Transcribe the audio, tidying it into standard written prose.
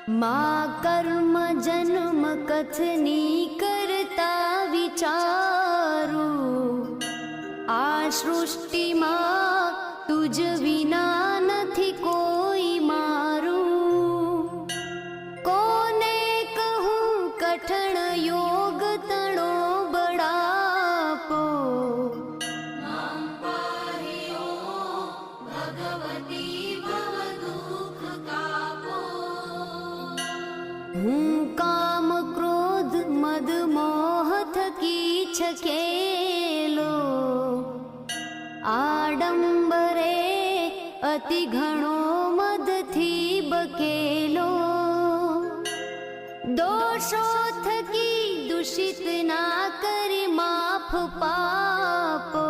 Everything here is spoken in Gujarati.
मा कर्म जन्म कथनी करता विचारू, आ सृष्टिમાં તુજ વિના નથી કોઈ મારું। કોને કહું કઠણ યોગ તણો બળાપો, હું કામ ક્રોધ મદ મોહ થકી છકેલો, આડંબરે અતિ ઘણો મદથી બકેલો। દોષો થકી દૂષિત ના કરી માફ પાપો,